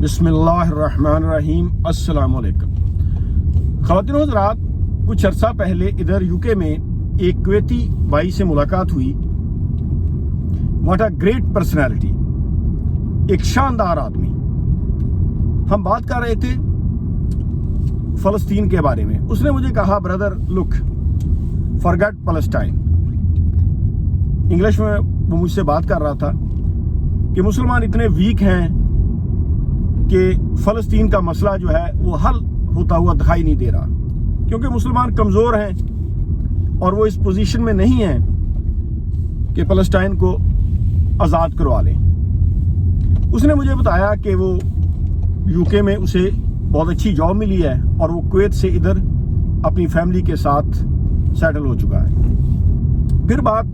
बिस्मिल्लाहिर्रहमानिर्रहीम। अस्सलाम वालेकुम। ख़वातीन व हज़रात, कुछ अर्सा पहले इधर यूके में एक कुवैती भाई से मुलाकात हुई। व्हाट अ ग्रेट पर्सनैलिटी, एक शानदार आदमी। हम बात कर रहे थे फ़लस्तीन के बारे में। उसने मुझे कहा, brother look, forget Palestine. English में वो मुझसे बात कर रहा था कि मुसलमान इतने वीक हैं कि फ़लस्तीन का मसला जो है वो हल होता हुआ दिखाई नहीं दे रहा, क्योंकि मुसलमान कमज़ोर हैं और वो इस पोजीशन में नहीं हैं कि फ़लस्तीन को आज़ाद करवा लें। उसने मुझे बताया कि वो यूके में उसे बहुत अच्छी जॉब मिली है और वो कुवैत से इधर अपनी फैमिली के साथ सेटल हो चुका है। फिर बात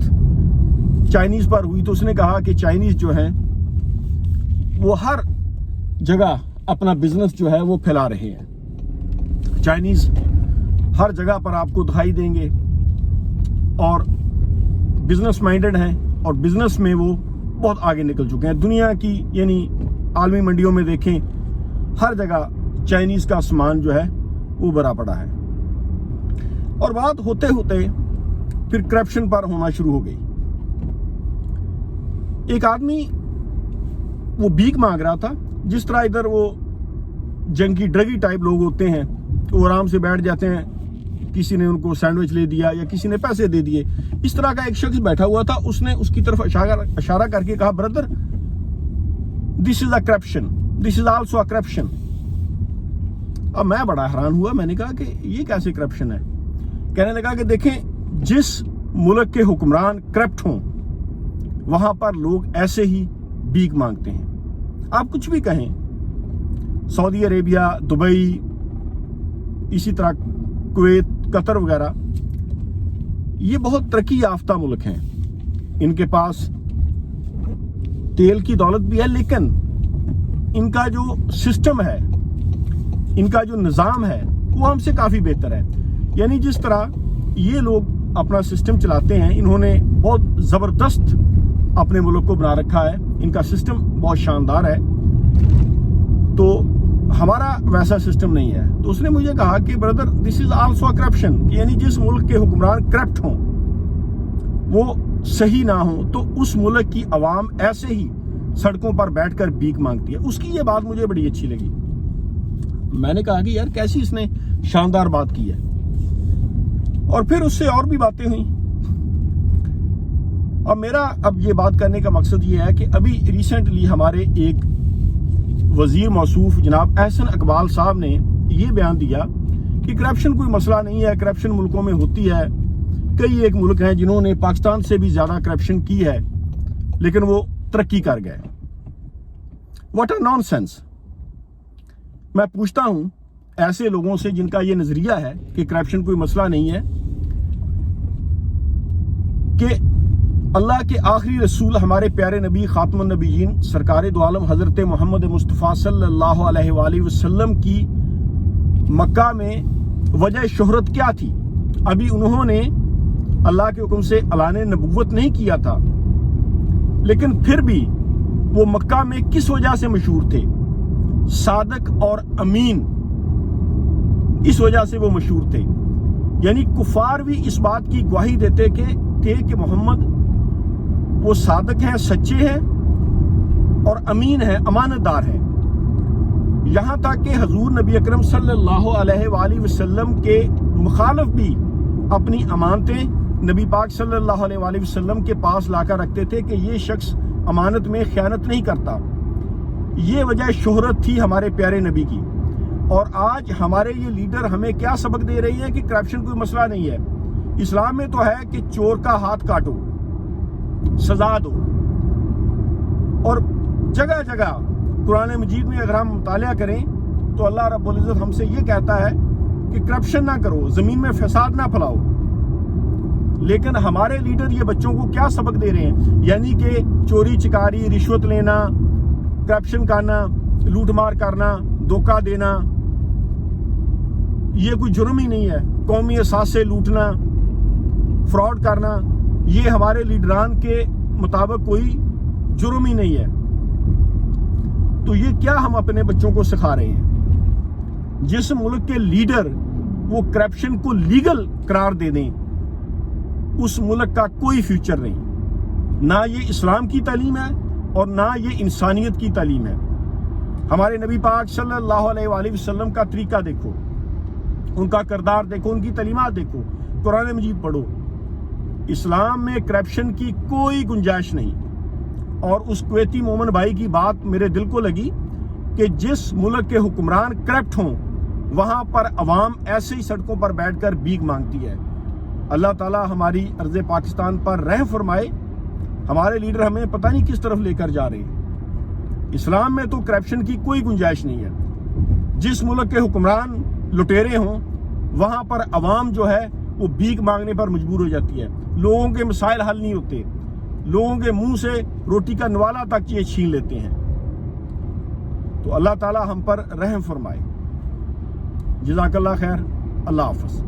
चाइनीज़ पर हुई तो उसने कहा कि चाइनीज़ जो हैं वो हर जगह अपना बिजनेस जो है वो फैला रहे हैं। चाइनीज़ हर जगह पर आपको दिखाई देंगे और बिजनेस माइंडेड हैं और बिजनेस में वो बहुत आगे निकल चुके हैं। दुनिया की यानी आलमी मंडियों में देखें, हर जगह चाइनीज़ का सामान जो है वो भरा पड़ा है। और बात होते होते फिर करप्शन पर होना शुरू हो गई। एक आदमी वो भीख मांग रहा था, जिस तरह इधर वो जंकी ड्रगी टाइप लोग होते हैं, वो आराम से बैठ जाते हैं, किसी ने उनको सैंडविच ले दिया या किसी ने पैसे दे दिए। इस तरह का एक शख्स बैठा हुआ था। उसने उसकी तरफ इशारा करके कहा, brother this is a corruption, this is also a corruption. अब मैं बड़ा हैरान हुआ। मैंने कहा कि ये कैसे करप्शन है? कहने लगा कि देखें, जिस मुल्क के हुक्मरान करप्ट हों वहां पर लोग ऐसे ही भीख मांगते हैं। आप कुछ भी कहें, सऊदी अरेबिया, दुबई, इसी तरह कुवैत, कतर वगैरह, ये बहुत तरक्की याफ्ता मुल्क हैं। इनके पास तेल की दौलत भी है, लेकिन इनका जो सिस्टम है, इनका जो निज़ाम है वो हमसे काफ़ी बेहतर है। यानी जिस तरह ये लोग अपना सिस्टम चलाते हैं, इन्होंने बहुत ज़बरदस्त अपने मुल्क को बना रखा है। इनका सिस्टम बहुत शानदार है, तो हमारा वैसा सिस्टम नहीं है। तो उसने मुझे कहा कि brother this is also a corruption, यानी जिस मुल्क के हुक्मरान करप्ट हों, वो सही ना हो, तो उस मुल्क की आवाम ऐसे ही सड़कों पर बैठकर भीख मांगती है। उसकी ये बात मुझे बड़ी अच्छी लगी। मैंने कहा कि यार कैसी इसने शानदार बात की है। और फिर उससे और भी बातें हुई। और मेरा अब ये बात करने का मकसद ये है कि अभी रिसेंटली हमारे एक वजीर मौसूफ जनाब एहसन इकबाल साहब ने ये बयान दिया कि करप्शन कोई मसला नहीं है, करप्शन मुल्कों में होती है। कई एक मुल्क हैं जिन्होंने पाकिस्तान से भी ज़्यादा करप्शन की है, लेकिन वो तरक्की कर गए। What a nonsense. मैं पूछता हूँ ऐसे लोगों से जिनका ये नज़रिया है कि करप्शन कोई मसला नहीं है, कि अल्लाह के आखिरी रसूल हमारे प्यारे नबी खातमुन नबीयीन सरकार दो आलम हज़रत मोहम्मद मुस्तफ़ा सल्लल्लाहु अलैहि वसल्लम की मक्का में वजह शोहरत क्या थी? अभी उन्होंने अल्लाह के हुक्म से ऐलान नबूवत नहीं किया था, लेकिन फिर भी वो मक्का में किस वजह से मशहूर थे? सादक और अमीन, इस वजह से वो मशहूर थे। यानी कुफार भी इस बात की गवाही देते थे कि मोहम्मद वो सादक हैं, सच्चे हैं और अमीन हैं, अमानतदार हैं। यहाँ तक कि हजूर नबी अकरम सल्लल्लाहु अलैहि वसल्लम के मुखालिफ भी अपनी अमानतें नबी पाक सल्लल्लाहु अलैहि वसल्लम के पास लाकर रखते थे कि ये शख्स अमानत में खयानत नहीं करता। ये वजह शोहरत थी हमारे प्यारे नबी की। और आज हमारे ये लीडर हमें क्या सबक दे रही हैं कि करप्शन कोई मसला नहीं है। इस्लाम में तो है कि चोर का हाथ काटो, सजा दो। और जगह जगह कुरान मजीद में अगर हम मुतालिया करें तो अल्लाह रब्बुल इज़्ज़त हमसे ये कहता है कि करप्शन ना करो, ज़मीन में फसाद ना फैलाओ। लेकिन हमारे लीडर ये बच्चों को क्या सबक दे रहे हैं? यानी कि चोरी चिकारी, रिश्वत लेना, करप्शन करना, लूटमार करना, धोखा देना, ये कोई जुर्म ही नहीं है। कौमी असासे लूटना, फ्रॉड करना, ये हमारे लीडरान के मुताबिक कोई जुर्म ही नहीं है। تو یہ کیا ہم اپنے بچوں کو سکھا رہے ہیں؟ جس ملک کے لیڈر وہ کرپشن کو لیگل قرار دے دیں اس ملک کا کوئی فیوچر نہیں. نہ یہ اسلام کی تعلیم ہے اور نہ یہ انسانیت کی تعلیم ہے. ہمارے نبی پاک صلی اللہ علیہ وآلہ وسلم کا طریقہ دیکھو، ان کا کردار دیکھو، ان کی تعلیمات دیکھو، قرآن مجید پڑھو. اسلام میں کرپشن کی کوئی گنجائش نہیں. اور اس کویتی مومن بھائی کی بات میرے دل کو لگی کہ جس ملک کے حکمران کرپٹ ہوں وہاں پر عوام ایسے ہی سڑکوں پر بیٹھ کر بھیک مانگتی ہے. اللہ تعالی ہماری ارض پاکستان پر رحم فرمائے. ہمارے لیڈر ہمیں پتہ نہیں کس طرف لے کر جا رہے ہیں. اسلام میں تو کرپشن کی کوئی گنجائش نہیں ہے. جس ملک کے حکمران لٹیرے ہوں وہاں پر عوام جو ہے وہ بھیک مانگنے پر مجبور ہو جاتی ہے. لوگوں کے مسائل حل نہیں ہوتے، لوگوں کے منہ سے روٹی کا نوالا تک یہ چھین لیتے ہیں. تو اللہ تعالی ہم پر رحم فرمائے. جزاک اللہ خیر. اللہ حافظ.